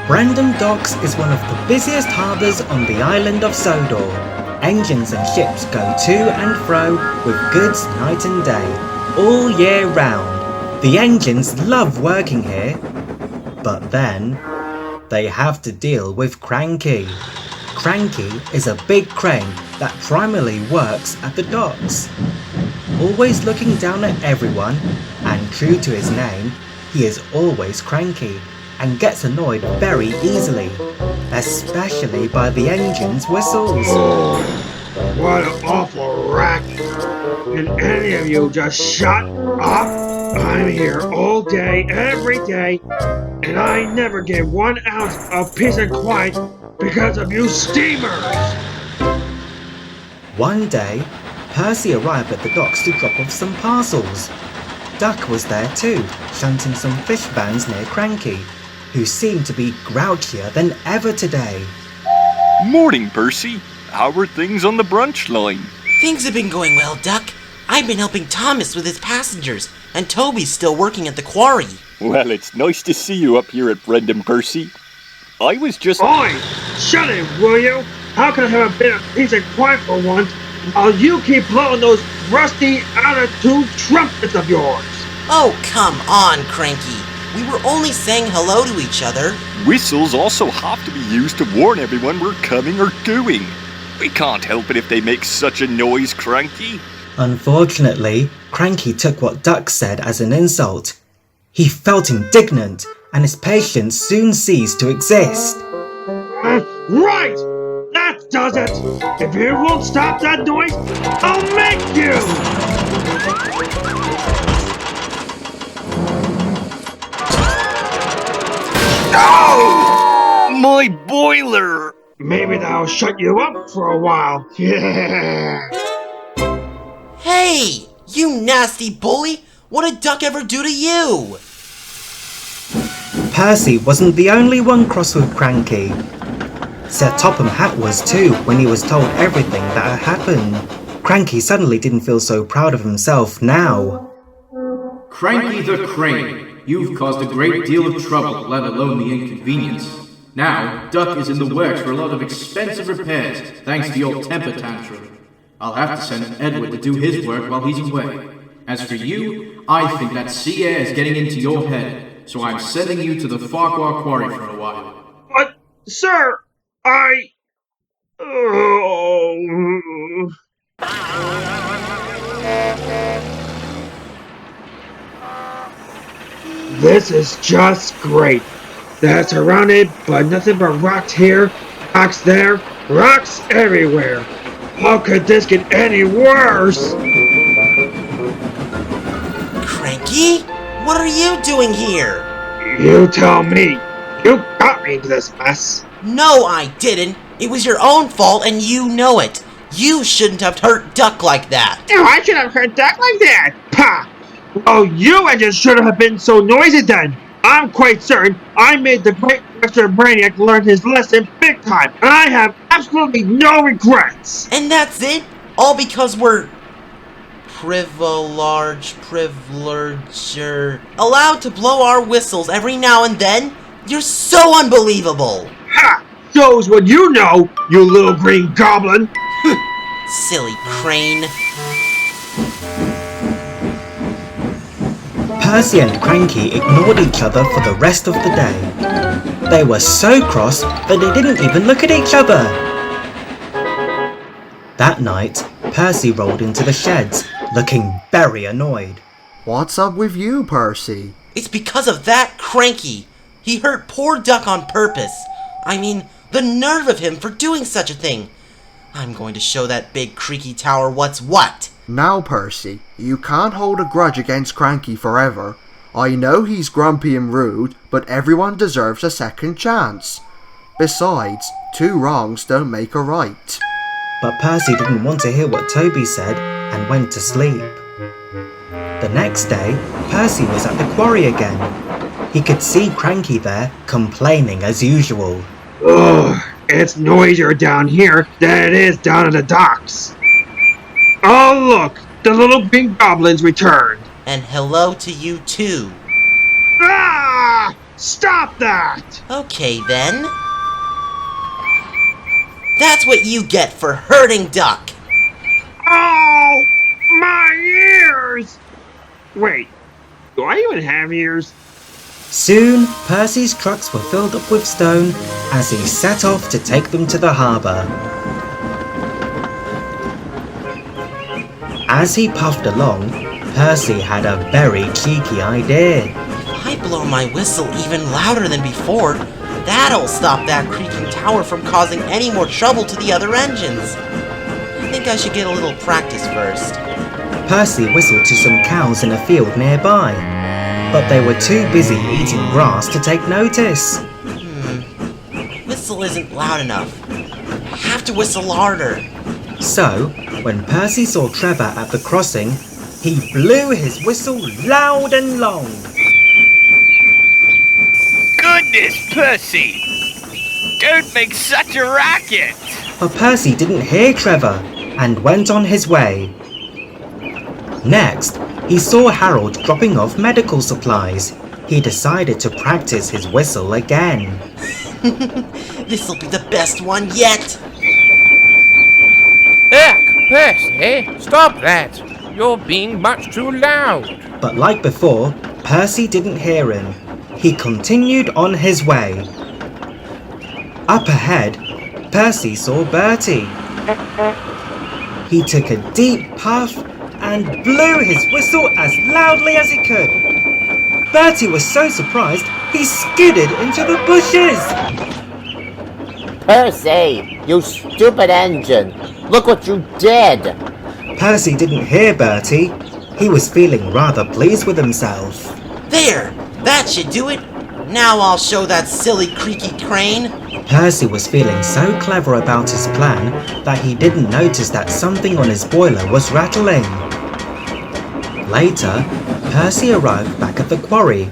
Brandon Docks is one of the busiest harbours on the island of Sodor. Engines and ships go to and fro with goods night and day, all year round. The engines love working here, but then they have to deal with Cranky. Cranky is a big crane that primarily works at the docks. Always looking down at everyone, and true to his name, he is always cranky and gets annoyed very easily, especially by the engine's whistles. Oh, what an awful racket! Can any of you just shut up? I'm here all day, every day, and I never get 1 ounce of peace and quiet because of you steamers! One day, Percy arrived at the docks to drop off some parcels. Duck was there too, shunting some fish vans near Cranky, who seemed to be grouchier than ever today. Morning, Percy. How are things on the brunch line? Things have been going well, Duck. I've been helping Thomas with his passengers, and Toby's still working at the quarry. Well, it's nice to see you up here at Brendan, Percy. I was just... Oi! Shut it, will you? How can I have a bit of peace and quiet for once while you keep blowing those rusty, out-of-tune trumpets of yours? Oh, come on, Cranky. We were only saying hello to each other. Whistles also have to be used to warn everyone we're coming or going. We can't help it if they make such a noise, Cranky. Unfortunately, Cranky took what Duck said as an insult. He felt indignant, and his patience soon ceased to exist. Right! That does it! If you won't stop that noise, I'll make you! Ow! My boiler! Maybe that'll shut you up for a while. Yeah! Hey, you nasty bully! What did Duck ever do to you? Percy wasn't the only one cross with Cranky. Sir Topham Hatt was too when he was told everything that had happened. Cranky suddenly didn't feel so proud of himself now. Cranky the Crane, you've caused a great deal of trouble, let alone the inconvenience. Now, Duck is in the works for a lot of expensive repairs, thanks to your temper tantrum. I'll have to send Edward to do his work while he's away. As for you, I think that sea air is getting into your head, so I'm sending you to the Farquhar Quarry for a while. But, sir, I... This is just great. They're surrounded by nothing but rocks here, rocks there, rocks everywhere. How could this get any worse? Cranky? What are you doing here? You tell me. You got me into this mess. No, I didn't. It was your own fault and you know it. You shouldn't have hurt Duck like that. No, I shouldn't have hurt Duck like that. Pah! Well, you engines shouldn't have been so noisy then. I'm quite certain I made the great Mr. Brainiac learn his lesson big time, and I have absolutely no regrets. And that's it? All because we're allowed to blow our whistles every now and then? You're so unbelievable! Ha! Shows what you know, you little green goblin. Silly crane. Percy and Cranky ignored each other for the rest of the day. They were so cross that they didn't even look at each other. That night, Percy rolled into the sheds, looking very annoyed. What's up with you, Percy? It's because of that Cranky. He hurt poor Duck on purpose. I mean, the nerve of him for doing such a thing. I'm going to show that big creaky tower what's what. Now, Percy, you can't hold a grudge against Cranky forever. I know he's grumpy and rude, but everyone deserves a second chance. Besides, 2 wrongs don't make a right. But Percy didn't want to hear what Toby said and went to sleep. The next day, Percy was at the quarry again. He could see Cranky there, complaining as usual. Ugh, it's noisier down here than it is down at the docks. Oh look, the little pink goblin's returned. And hello to you too. Ah! Stop that! Okay, then. That's what you get for hurting Duck. Oh, my ears! Wait, do I even have ears? Soon, Percy's trucks were filled up with stone as he set off to take them to the harbour. As he puffed along, Percy had a very cheeky idea. If I blow my whistle even louder than before, that'll stop that creaking tower from causing any more trouble to the other engines. I think I should get a little practice first. Percy whistled to some cows in a field nearby, but they were too busy eating grass to take notice. Whistle isn't loud enough. I have to whistle harder. So, when Percy saw Trevor at the crossing, he blew his whistle loud and long. Goodness, Percy! Don't make such a racket! But Percy didn't hear Trevor and went on his way. Next, he saw Harold dropping off medical supplies. He decided to practice his whistle again. This'll be the best one yet! Heck, Percy, stop that! You're being much too loud. But like before, Percy didn't hear him. He continued on his way. Up ahead, Percy saw Bertie. He took a deep puff and blew his whistle as loudly as he could. Bertie was so surprised, he skidded into the bushes. Percy, you stupid engine! Look what you did! Percy didn't hear Bertie. He was feeling rather pleased with himself. There! That should do it! Now I'll show that silly creaky crane! Percy was feeling so clever about his plan that he didn't notice that something on his boiler was rattling. Later, Percy arrived back at the quarry.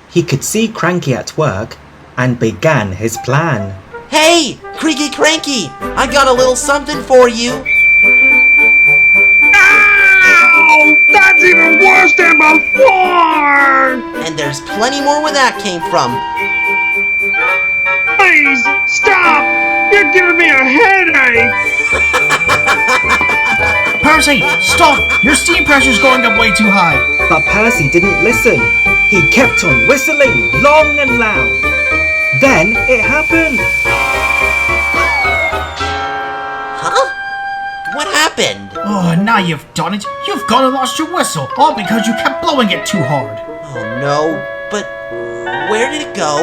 He could see Cranky at work and began his plan. Hey! Creaky Cranky! I got a little something for you! Ow! That's even worse than before! And there's plenty more where that came from. Please, stop! You're giving me a headache! Percy, stop! Your steam pressure's going up way too high. But Percy didn't listen. He kept on whistling long and loud. Then it happened. Huh? What happened? Oh, now you've done it. You've gone and lost your whistle, all because you kept blowing it too hard. Oh no, but where did it go?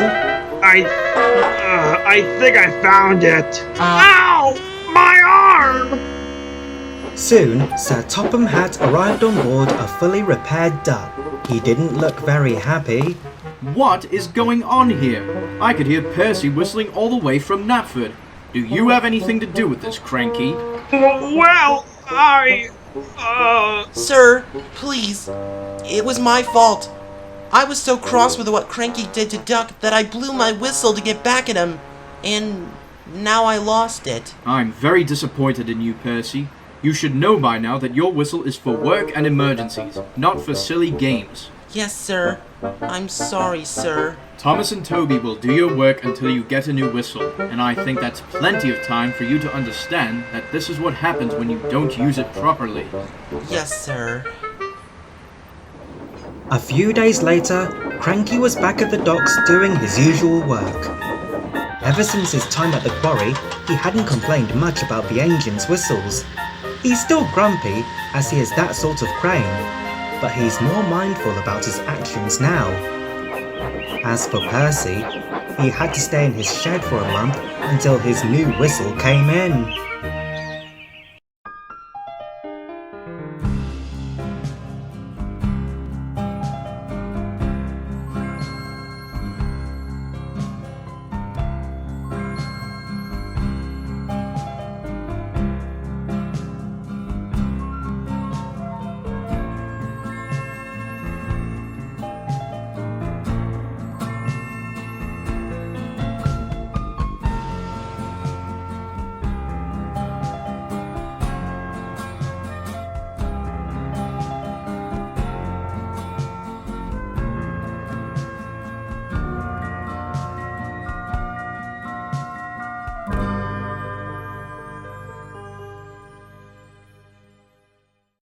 I think I found it. Ow! My arm! Soon, Sir Topham Hatt arrived on board a fully repaired duck. He didn't look very happy. What is going on here? I could hear Percy whistling all the way from Knapford. Do you have anything to do with this, Cranky? Well, Sir, please. It was my fault. I was so cross with what Cranky did to Duck that I blew my whistle to get back at him. And now I lost it. I'm very disappointed in you, Percy. You should know by now that your whistle is for work and emergencies, not for silly games. Yes, sir. I'm sorry, sir. Thomas and Toby will do your work until you get a new whistle, and I think that's plenty of time for you to understand that this is what happens when you don't use it properly. Yes, sir. A few days later, Cranky was back at the docks doing his usual work. Ever since his time at the quarry, he hadn't complained much about the engine's whistles. He's still grumpy, as he is that sort of crane, but he's more mindful about his actions now. As for Percy, he had to stay in his shed for a month until his new whistle came in.